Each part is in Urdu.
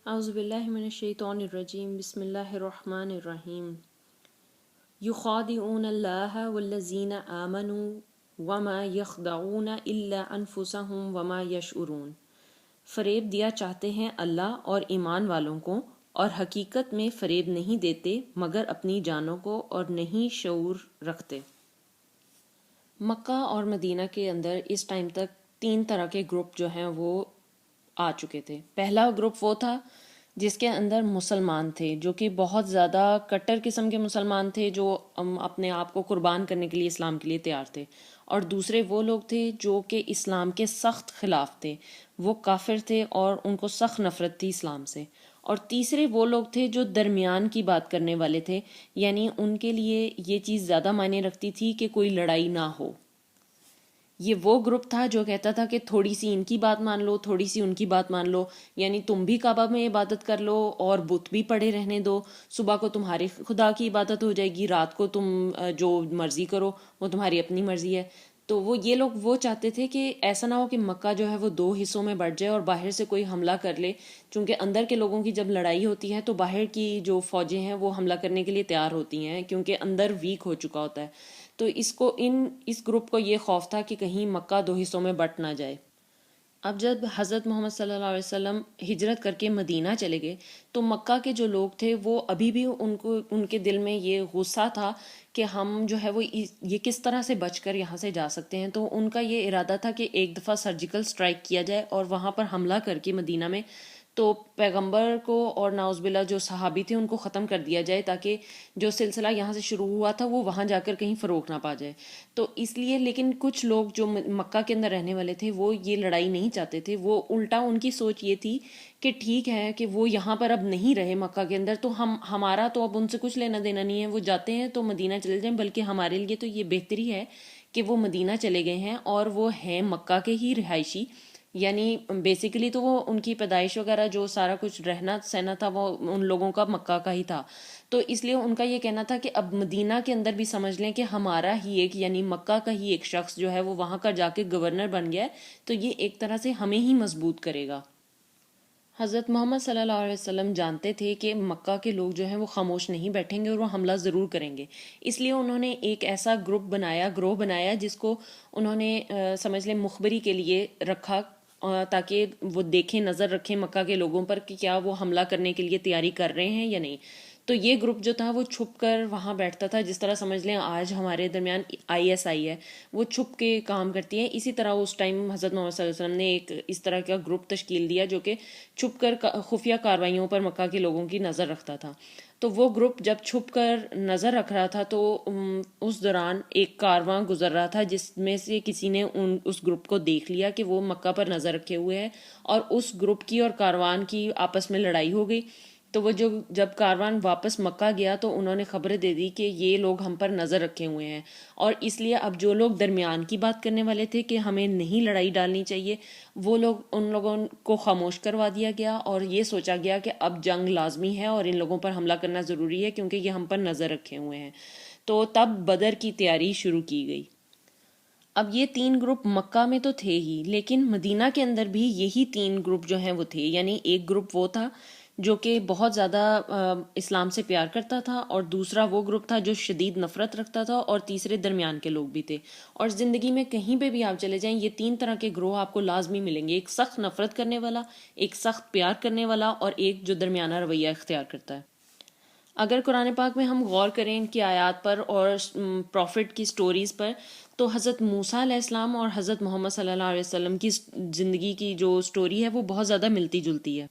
اعوذ باللہ من الشیطان الرجیم بسم اللہ الرحمن الرحیم یخادعون اللہ والذین آمنوا وما یخدعون الا انفسهم وما یشعرون۔ فریب دیا چاہتے ہیں اللہ اور ایمان والوں کو، اور حقیقت میں فریب نہیں دیتے مگر اپنی جانوں کو، اور نہیں شعور رکھتے۔ مکہ اور مدینہ کے اندر اس ٹائم تک 3 طرح کے گروپ جو ہیں وہ آ چکے تھے۔ پہلا گروپ وہ تھا جس کے اندر مسلمان تھے، جو کہ بہت زیادہ کٹر قسم کے مسلمان تھے، جو اپنے آپ کو قربان کرنے کے لیے اسلام کے لیے تیار تھے۔ اور دوسرے وہ لوگ تھے جو کہ اسلام کے سخت خلاف تھے، وہ کافر تھے اور ان کو سخت نفرت تھی اسلام سے۔ اور تیسرے وہ لوگ تھے جو درمیان کی بات کرنے والے تھے، یعنی ان کے لیے یہ چیز زیادہ معنی رکھتی تھی کہ کوئی لڑائی نہ ہو۔ یہ وہ گروپ تھا جو کہتا تھا کہ تھوڑی سی ان کی بات مان لو، تھوڑی سی ان کی بات مان لو، یعنی تم بھی کعبہ میں عبادت کر لو اور بت بھی پڑے رہنے دو، صبح کو تمہارے خدا کی عبادت ہو جائے گی، رات کو تم جو مرضی کرو، وہ تمہاری اپنی مرضی ہے۔ تو یہ لوگ وہ چاہتے تھے کہ ایسا نہ ہو کہ مکہ جو ہے وہ 2 حصوں میں بٹ جائے اور باہر سے کوئی حملہ کر لے، چونکہ اندر کے لوگوں کی جب لڑائی ہوتی ہے تو باہر کی جو فوجیں ہیں وہ حملہ کرنے کے لیے تیار ہوتی ہیں، کیونکہ اندر ویک ہو چکا ہوتا ہے۔ تو اس گروپ کو یہ خوف تھا کہ کہیں مکہ 2 حصوں میں بٹ نہ جائے۔ اب جب حضرت محمد صلی اللہ علیہ وسلم ہجرت کر کے مدینہ چلے گئے تو مکہ کے جو لوگ تھے وہ ابھی بھی ان کے دل میں یہ غصہ تھا کہ ہم جو ہے وہ یہ کس طرح سے بچ کر یہاں سے جا سکتے ہیں۔ تو ان کا یہ ارادہ تھا کہ ایک دفعہ سرجیکل سٹرائک کیا جائے اور وہاں پر حملہ کر کے مدینہ میں تو پیغمبر کو اور نعوذ باللہ جو صحابی تھے ان کو ختم کر دیا جائے، تاکہ جو سلسلہ یہاں سے شروع ہوا تھا وہ وہاں جا کر کہیں فروغ نہ پا جائے۔ تو اس لیے لیکن کچھ لوگ جو مکہ کے اندر رہنے والے تھے وہ یہ لڑائی نہیں چاہتے تھے، وہ الٹا ان کی سوچ یہ تھی کہ ٹھیک ہے کہ وہ یہاں پر اب نہیں رہے مکہ کے اندر، تو ہمارا تو اب ان سے کچھ لینا دینا نہیں ہے، وہ جاتے ہیں تو مدینہ چلے جائیں، بلکہ ہمارے لیے تو یہ بہتری ہے کہ وہ مدینہ چلے گئے ہیں اور وہ ہیں مکہ کے ہی رہائشی، یعنی بیسیکلی تو وہ ان کی پیدائش وغیرہ جو سارا کچھ رہنا سہنا تھا وہ ان لوگوں کا مکہ کا ہی تھا۔ تو اس لیے ان کا یہ کہنا تھا کہ اب مدینہ کے اندر بھی سمجھ لیں کہ ہمارا ہی ایک یعنی مکہ کا ہی ایک شخص جو ہے وہ وہاں کا جا کے گورنر بن گیا ہے، تو یہ ایک طرح سے ہمیں ہی مضبوط کرے گا۔ حضرت محمد صلی اللہ علیہ وسلم جانتے تھے کہ مکہ کے لوگ جو ہیں وہ خاموش نہیں بیٹھیں گے اور وہ حملہ ضرور کریں گے، اس لیے انہوں نے ایک ایسا گروہ بنایا جس کو انہوں نے سمجھ لیں مخبری کے لیے رکھا، تاکہ وہ دیکھیں، نظر رکھیں مکہ کے لوگوں پر کہ کیا وہ حملہ کرنے کے لیے تیاری کر رہے ہیں یا نہیں۔ تو یہ گروپ جو تھا وہ چھپ کر وہاں بیٹھتا تھا، جس طرح سمجھ لیں آج ہمارے درمیان ISI ہے، وہ چھپ کے کام کرتی ہے، اسی طرح اس ٹائم حضرت محمد صلی اللہ علیہ وسلم نے ایک اس طرح کا گروپ تشکیل دیا جو کہ چھپ کر خفیہ کارروائیوں پر مکہ کے لوگوں کی نظر رکھتا تھا۔ تو وہ گروپ جب چھپ کر نظر رکھ رہا تھا تو اس دوران ایک کارواں گزر رہا تھا جس میں سے کسی نے اس گروپ کو دیکھ لیا کہ وہ مکہ پر نظر رکھے ہوئے ہے، اور اس گروپ کی اور کاروان کی آپس میں لڑائی ہو گئی۔ تو وہ جب کاروان واپس مکہ گیا تو انہوں نے خبریں دے دی کہ یہ لوگ ہم پر نظر رکھے ہوئے ہیں، اور اس لیے اب جو لوگ درمیان کی بات کرنے والے تھے کہ ہمیں نہیں لڑائی ڈالنی چاہیے، وہ لوگ ان لوگوں کو خاموش کروا دیا گیا، اور یہ سوچا گیا کہ اب جنگ لازمی ہے اور ان لوگوں پر حملہ کرنا ضروری ہے کیونکہ یہ ہم پر نظر رکھے ہوئے ہیں۔ تو تب بدر کی تیاری شروع کی گئی۔ اب یہ 3 گروپ مکہ میں تو تھے ہی، لیکن مدینہ کے اندر بھی یہی 3 گروپ جو ہیں وہ تھے، یعنی ایک گروپ وہ تھا جو کہ بہت زیادہ اسلام سے پیار کرتا تھا، اور دوسرا وہ گروپ تھا جو شدید نفرت رکھتا تھا، اور تیسرے درمیان کے لوگ بھی تھے۔ اور زندگی میں کہیں پہ بھی آپ چلے جائیں یہ 3 طرح کے گروہ آپ کو لازمی ملیں گے، ایک سخت نفرت کرنے والا، ایک سخت پیار کرنے والا، اور ایک جو درمیانہ رویہ اختیار کرتا ہے۔ اگر قرآن پاک میں ہم غور کریں ان کی آیات پر اور پروفٹ کی سٹوریز پر، تو حضرت موسیٰ علیہ السلام اور حضرت محمد صلی اللہ علیہ وسلم کی زندگی کی جو سٹوری ہے وہ بہت زیادہ ملتی جلتی ہے۔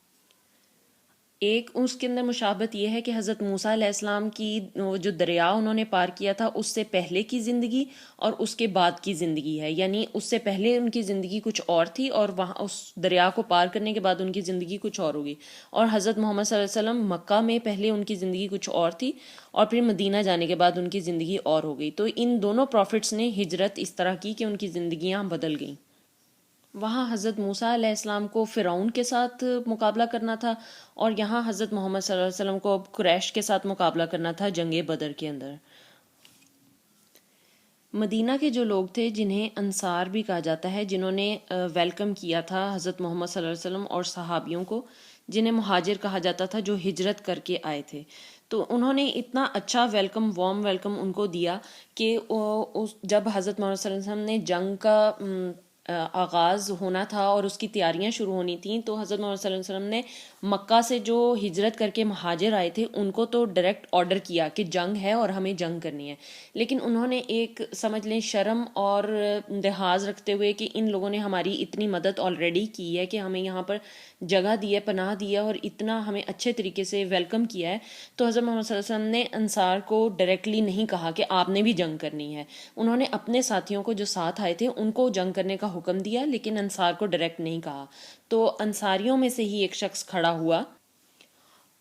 ایک اس کے اندر مشابہت یہ ہے کہ حضرت موسیٰ علیہ السلام کی جو دریا انہوں نے پار کیا تھا اس سے پہلے کی زندگی اور اس کے بعد کی زندگی ہے، یعنی اس سے پہلے ان کی زندگی کچھ اور تھی اور وہاں اس دریا کو پار کرنے کے بعد ان کی زندگی کچھ اور ہوگی، اور حضرت محمد صلی اللہ علیہ وسلم مکہ میں پہلے ان کی زندگی کچھ اور تھی اور پھر مدینہ جانے کے بعد ان کی زندگی اور ہو گئی۔ تو ان دونوں پروفٹس نے ہجرت اس طرح کی کہ ان کی زندگیاں بدل گئیں۔ وہاں حضرت موسیٰ علیہ السلام کو فرعون کے ساتھ مقابلہ کرنا تھا، اور یہاں حضرت محمد صلی اللہ علیہ وسلم کو قریش کے ساتھ مقابلہ کرنا تھا جنگ بدر کے اندر۔ مدینہ کے جو لوگ تھے جنہیں انصار بھی کہا جاتا ہے، جنہوں نے ویلکم کیا تھا حضرت محمد صلی اللہ علیہ وسلم اور صحابیوں کو، جنہیں مہاجر کہا جاتا تھا، جو ہجرت کر کے آئے تھے. تو انہوں نے اتنا اچھا ویلکم، وارم ویلکم ان کو دیا کہ جب حضرت محمد صلی اللہ علیہ وسلم نے جنگ کا آغاز ہونا تھا اور اس کی تیاریاں شروع ہونی تھیں، تو حضرت محمد صلی اللہ علیہ وسلم نے مکہ سے جو ہجرت کر کے مہاجر آئے تھے ان کو تو ڈائریکٹ آرڈر کیا کہ جنگ ہے اور ہمیں جنگ کرنی ہے. لیکن انہوں نے ایک سمجھ لیں شرم اور لحاظ رکھتے ہوئے کہ ان لوگوں نے ہماری اتنی مدد آلریڈی کی ہے کہ ہمیں یہاں پر جگہ دی ہے، پناہ دی ہے اور اتنا ہمیں اچھے طریقے سے ویلکم کیا ہے، تو حضرت محمد صلی اللہ علیہ وسلم نے انصار کو ڈائریکٹلی نہیں کہا کہ آپ نے بھی جنگ کرنی ہے. انہوں نے اپنے ساتھیوں کو جو ساتھ آئے تھے ان کو جنگ کرنے کا حکم دیا، لیکن انصار کو ڈائریکٹ نہیں کہا. تو انصاریوں میں سے ہی ایک شخص کھڑا ہوا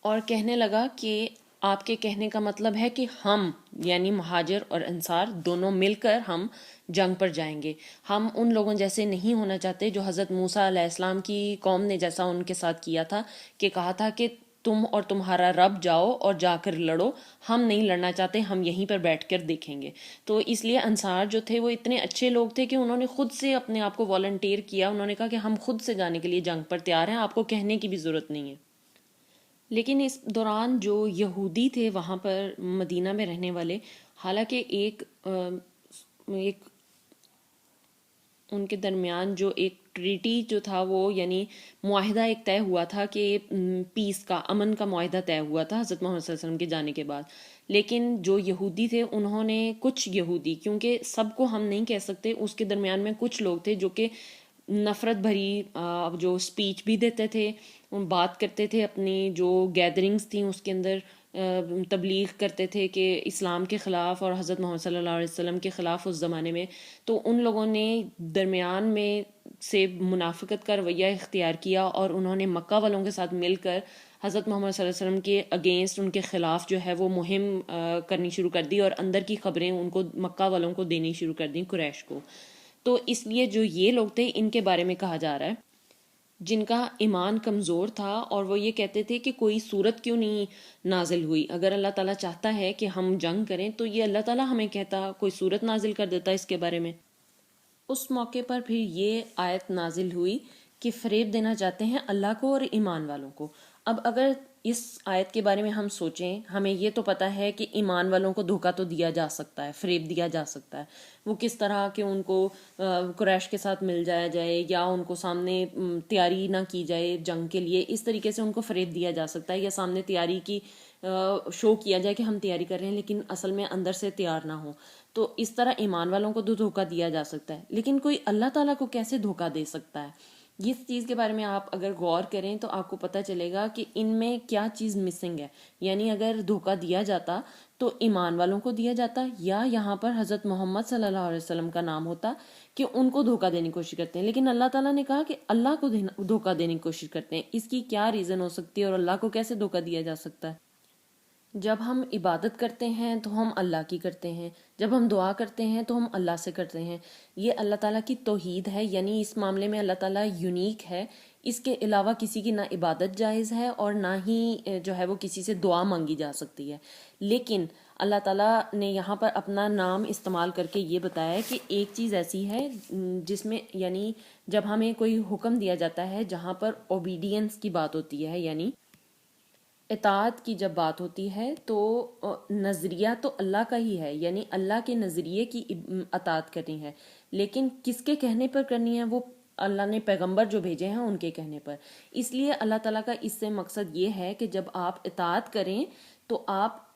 اور کہنے لگا کہ آپ کے کہنے کا مطلب ہے کہ ہم یعنی مہاجر اور انصار دونوں مل کر ہم جنگ پر جائیں گے. ہم ان لوگوں جیسے نہیں ہونا چاہتے جو حضرت موسیٰ علیہ السلام کی قوم نے جیسا ان کے ساتھ کیا تھا، کہ کہا تھا کہ تم اور تمہارا رب جاؤ اور جا کر لڑو، ہم نہیں لڑنا چاہتے، ہم یہیں پر بیٹھ کر دیکھیں گے. تو اس لیے انصار جو تھے وہ اتنے اچھے لوگ تھے کہ انہوں نے خود سے اپنے آپ کو والنٹیئر کیا. انہوں نے کہا کہ ہم خود سے جانے کے لیے جنگ پر تیار ہیں، آپ کو کہنے کی بھی ضرورت نہیں ہے. لیکن اس دوران جو یہودی تھے وہاں پر مدینہ میں رہنے والے، حالانکہ ایک ان کے درمیان جو ایک ٹریٹی جو تھا وہ یعنی معاہدہ ایک طے ہوا تھا کہ پیس کا، امن کا معاہدہ طے ہوا تھا حضرت محمد صلی اللہ علیہ وسلم کے جانے کے بعد. لیکن جو یہودی تھے انہوں نے، کچھ یہودی، کیونکہ سب کو ہم نہیں کہہ سکتے، اس کے درمیان میں کچھ لوگ تھے جو کہ نفرت بھری جو اسپیچ بھی دیتے تھے، بات کرتے تھے، اپنی جو گیدرنگز تھیں اس کے اندر تبلیغ کرتے تھے کہ اسلام کے خلاف اور حضرت محمد صلی اللہ علیہ وسلم کے خلاف اس زمانے میں. تو ان لوگوں نے درمیان میں سے منافقت کا رویہ اختیار کیا اور انہوں نے مکہ والوں کے ساتھ مل کر حضرت محمد صلی اللہ علیہ وسلم کے اگینسٹ، ان کے خلاف جو ہے وہ مہم کرنی شروع کر دی اور اندر کی خبریں ان کو مکہ والوں کو دینی شروع کر دیں، قریش کو. تو اس لیے جو یہ لوگ تھے ان کے بارے میں کہا جا رہا ہے جن کا ایمان کمزور تھا، اور وہ یہ کہتے تھے کہ کوئی صورت کیوں نہیں نازل ہوئی، اگر اللہ تعالیٰ چاہتا ہے کہ ہم جنگ کریں تو یہ اللہ تعالیٰ ہمیں کہتا، کوئی صورت نازل کر دیتا اس کے بارے میں. اس موقع پر پھر یہ آیت نازل ہوئی کہ فریب دینا چاہتے ہیں اللہ کو اور ایمان والوں کو. اب اگر اس آیت کے بارے میں ہم سوچیں، ہمیں یہ تو پتہ ہے کہ ایمان والوں کو دھوکہ تو دیا جا سکتا ہے، فریب دیا جا سکتا ہے. وہ کس طرح کہ ان کو قریش کے ساتھ مل جایا جائے یا ان کو سامنے تیاری نہ کی جائے جنگ کے لیے، اس طریقے سے ان کو فریب دیا جا سکتا ہے، یا سامنے تیاری کی شو کیا جائے کہ ہم تیاری کر رہے ہیں لیکن اصل میں اندر سے تیار نہ ہو. تو اس طرح ایمان والوں کو تو دھوکہ دیا جا سکتا ہے، لیکن کوئی اللہ تعالیٰ کو کیسے دھوکہ دے سکتا ہے؟ اس چیز کے بارے میں آپ اگر غور کریں تو آپ کو پتہ چلے گا کہ ان میں کیا چیز مسنگ ہے. یعنی اگر دھوکہ دیا جاتا تو ایمان والوں کو دیا جاتا، یا یہاں پر حضرت محمد صلی اللہ علیہ وسلم کا نام ہوتا کہ ان کو دھوکہ دینے کی کوشش کرتے ہیں. لیکن اللہ تعالیٰ نے کہا کہ اللہ کو دھوکہ دینے کی کوشش کرتے ہیں. اس کی کیا ریزن ہو سکتی ہے اور اللہ کو کیسے دھوکہ دیا جا سکتا ہے؟ جب ہم عبادت کرتے ہیں تو ہم اللہ کی کرتے ہیں، جب ہم دعا کرتے ہیں تو ہم اللہ سے کرتے ہیں. یہ اللہ تعالیٰ کی توحید ہے، یعنی اس معاملے میں اللہ تعالیٰ یونیک ہے. اس کے علاوہ کسی کی نہ عبادت جائز ہے اور نہ ہی جو ہے وہ کسی سے دعا مانگی جا سکتی ہے. لیکن اللہ تعالیٰ نے یہاں پر اپنا نام استعمال کر کے یہ بتایا ہے کہ ایک چیز ایسی ہے جس میں، یعنی جب ہمیں کوئی حکم دیا جاتا ہے جہاں پر اوبیڈینس کی بات ہوتی ہے، یعنی اطاعت کی جب بات ہوتی ہے، تو نظریہ تو اللہ کا ہی ہے، یعنی اللہ کے نظریے کی اطاعت کرنی ہے. لیکن کس کے کہنے پر کرنی ہے؟ وہ اللہ نے پیغمبر جو بھیجے ہیں ان کے کہنے پر. اس لیے اللہ تعالیٰ کا اس سے مقصد یہ ہے کہ جب آپ اطاعت کریں تو آپ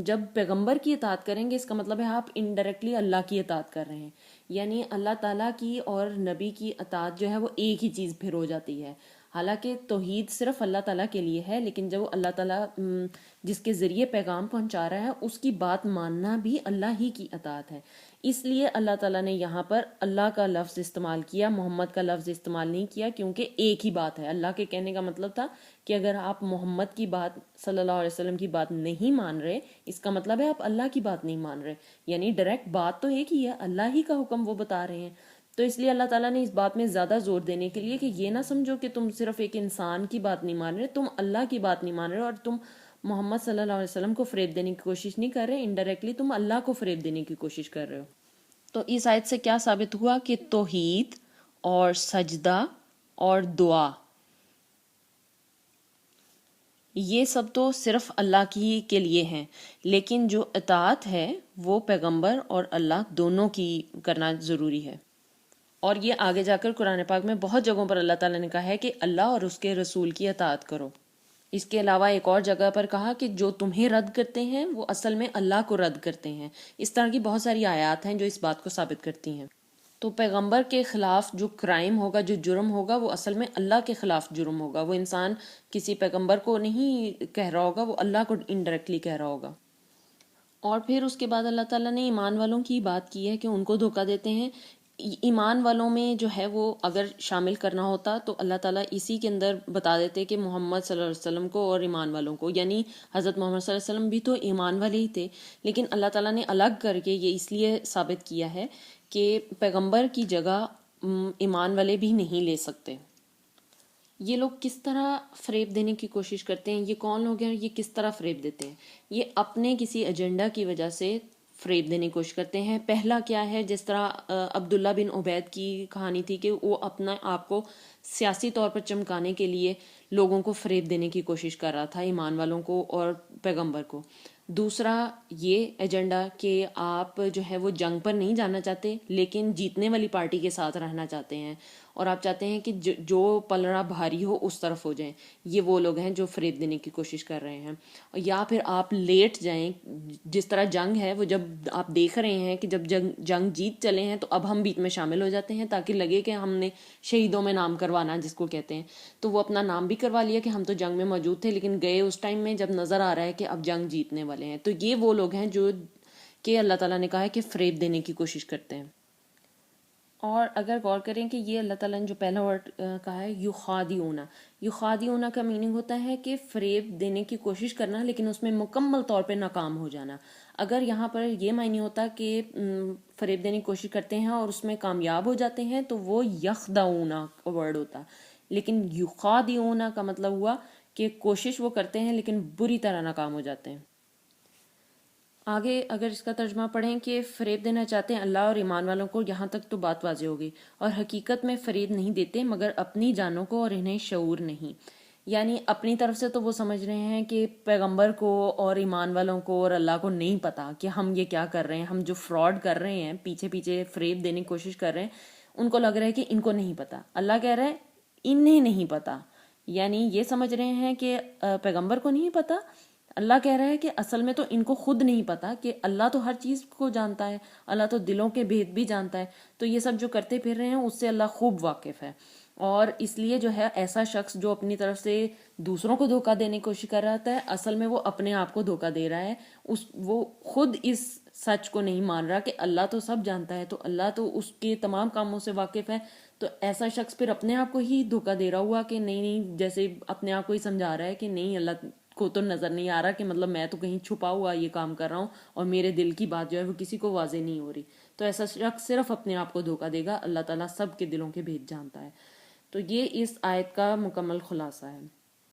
جب پیغمبر کی اطاعت کریں گے، اس کا مطلب ہے آپ انڈائریکٹلی اللہ کی اطاعت کر رہے ہیں. یعنی اللہ تعالیٰ کی اور نبی کی اطاعت جو ہے وہ ایک ہی چیز پھر ہو جاتی ہے. حالانکہ توحید صرف اللہ تعالیٰ کے لیے ہے، لیکن جب اللہ تعالیٰ جس کے ذریعے پیغام پہنچا رہا ہے اس کی بات ماننا بھی اللہ ہی کی اطاعت ہے. اس لیے اللہ تعالیٰ نے یہاں پر اللہ کا لفظ استعمال کیا، محمد کا لفظ استعمال نہیں کیا، کیونکہ ایک ہی بات ہے. اللہ کے کہنے کا مطلب تھا کہ اگر آپ محمد کی بات، صلی اللہ علیہ وسلم کی بات نہیں مان رہے، اس کا مطلب ہے آپ اللہ کی بات نہیں مان رہے. یعنی ڈائریکٹ بات تو ایک ہی ہے، اللہ ہی کا حکم وہ بتا رہے ہیں. تو اس لیے اللہ تعالیٰ نے اس بات میں زیادہ زور دینے کے لیے کہ یہ نہ سمجھو کہ تم صرف ایک انسان کی بات نہیں مان رہے، تم اللہ کی بات نہیں مان رہے اور تم محمد صلی اللہ علیہ وسلم کو فریب دینے کی کوشش نہیں کر رہے، انڈائریکٹلی تم اللہ کو فریب دینے کی کوشش کر رہے ہو. تو اس آیت سے کیا ثابت ہوا کہ توحید اور سجدہ اور دعا یہ سب تو صرف اللہ کی کے لیے ہیں، لیکن جو اطاعت ہے وہ پیغمبر اور اللہ دونوں کی کرنا ضروری ہے۔ اور یہ آگے جا کر قرآن پاک میں بہت جگہوں پر اللہ تعالیٰ نے کہا ہے کہ اللہ اور اس کے رسول کی اطاعت کرو۔ اس کے علاوہ ایک اور جگہ پر کہا کہ جو تمہیں رد کرتے ہیں وہ اصل میں اللہ کو رد کرتے ہیں۔ اس طرح کی بہت ساری آیات ہیں جو اس بات کو ثابت کرتی ہیں۔ تو پیغمبر کے خلاف جو کرائم ہوگا، جو جرم ہوگا، وہ اصل میں اللہ کے خلاف جرم ہوگا۔ وہ انسان کسی پیغمبر کو نہیں کہہ رہا ہوگا، وہ اللہ کو انڈائریکٹلی کہہ رہا ہوگا۔ اور پھر اس کے بعد اللہ تعالیٰ نے ایمان والوں کی بات کی ہے کہ ان کو دھوکہ دیتے ہیں۔ ایمان والوں میں جو ہے وہ اگر شامل کرنا ہوتا تو اللہ تعالیٰ اسی کے اندر بتا دیتے کہ محمد صلی اللہ علیہ وسلم کو اور ایمان والوں کو، یعنی حضرت محمد صلی اللہ علیہ وسلم بھی تو ایمان والے ہی تھے، لیکن اللہ تعالیٰ نے الگ کر کے یہ اس لیے ثابت کیا ہے کہ پیغمبر کی جگہ ایمان والے بھی نہیں لے سکتے۔ یہ لوگ کس طرح فریب دینے کی کوشش کرتے ہیں؟ یہ کون لوگ ہیں؟ یہ کس طرح فریب دیتے ہیں؟ یہ اپنے کسی ایجنڈا کی وجہ سے فریب دینے کی کوشش کرتے ہیں۔ پہلا کیا ہے، جس طرح عبداللہ بن عبید کی کہانی تھی کہ وہ اپنا آپ کو سیاسی طور پر چمکانے کے لیے لوگوں کو فریب دینے کی کوشش کر رہا تھا، ایمان والوں کو اور پیغمبر کو۔ دوسرا یہ ایجنڈا کہ آپ جو ہے وہ جنگ پر نہیں جانا چاہتے لیکن جیتنے والی پارٹی کے ساتھ رہنا چاہتے ہیں، اور آپ چاہتے ہیں کہ جو پلڑا بھاری ہو اس طرف ہو جائیں۔ یہ وہ لوگ ہیں جو فریب دینے کی کوشش کر رہے ہیں۔ یا پھر آپ لیٹ جائیں، جس طرح جنگ ہے وہ جب آپ دیکھ رہے ہیں کہ جب جنگ جیت چلے ہیں تو اب ہم بیچ میں شامل ہو جاتے ہیں تاکہ لگے کہ ہم نے شہیدوں میں نام کروانا جس کو کہتے ہیں، تو وہ اپنا نام بھی کروا لیا کہ ہم تو جنگ میں موجود تھے لیکن گئے اس ٹائم میں جب نظر آ رہا ہے کہ اب جنگ جیتنے والے ہیں۔ تو یہ وہ لوگ ہیں جو کہ اللہ تعالیٰ نے کہا ہے کہ فریب دینے کی کوشش کرتے ہیں۔ اور اگر غور کریں کہ یہ اللہ تعالیٰ نے جو پہلا ورڈ کہا ہے یخادعون، یخادعون کا میننگ ہوتا ہے کہ فریب دینے کی کوشش کرنا لیکن اس میں مکمل طور پہ ناکام ہو جانا۔ اگر یہاں پر یہ معنی ہوتا کہ فریب دینے کی کوشش کرتے ہیں اور اس میں کامیاب ہو جاتے ہیں تو وہ یخدعون کا ورڈ ہوتا، لیکن یخادعون کا مطلب ہوا کہ کوشش وہ کرتے ہیں لیکن بری طرح ناکام ہو جاتے ہیں۔ آگے اگر اس کا ترجمہ پڑھیں کہ فریب دینا چاہتے ہیں اللہ اور ایمان والوں کو، یہاں تک تو بات واضح ہوگی، اور حقیقت میں فریب نہیں دیتے مگر اپنی جانوں کو اور انہیں شعور نہیں۔ یعنی اپنی طرف سے تو وہ سمجھ رہے ہیں کہ پیغمبر کو اور ایمان والوں کو اور اللہ کو نہیں پتا کہ ہم یہ کیا کر رہے ہیں، ہم جو فراڈ کر رہے ہیں، پیچھے پیچھے فریب دینے کی کوشش کر رہے ہیں، ان کو لگ رہا ہے کہ ان کو نہیں پتا۔ اللہ کہہ رہا ہے انہیں نہیں پتا، یعنی یہ سمجھ رہے ہیں کہ پیغمبر کو نہیں پتا۔ اللہ کہہ رہا ہے کہ اصل میں تو ان کو خود نہیں پتا کہ اللہ تو ہر چیز کو جانتا ہے، اللہ تو دلوں کے بھید بھی جانتا ہے، تو یہ سب جو کرتے پھر رہے ہیں اس سے اللہ خوب واقف ہے۔ اور اس لیے جو ہے ایسا شخص جو اپنی طرف سے دوسروں کو دھوکہ دینے کی کوشش کر رہا ہے، اصل میں وہ اپنے آپ کو دھوکہ دے رہا ہے۔ وہ خود اس سچ کو نہیں مان رہا کہ اللہ تو سب جانتا ہے، تو اللہ تو اس کے تمام کاموں سے واقف ہے، تو ایسا شخص پھر اپنے آپ کو ہی دھوکہ دے رہا ہوا کہ نہیں، جیسے اپنے آپ کو ہی سمجھا رہا ہے کہ نہیں اللہ کو تو نظر نہیں آ رہا، کہ مطلب میں تو کہیں چھپا ہوا یہ کام کر رہا ہوں اور میرے دل کی بات جو ہے وہ کسی کو واضح نہیں ہو رہی۔ تو ایسا شخص صرف اپنے آپ کو دھوکہ دے گا، اللہ تعالیٰ سب کے دلوں کے بھید جانتا ہے۔ تو یہ اس آیت کا مکمل خلاصہ ہے۔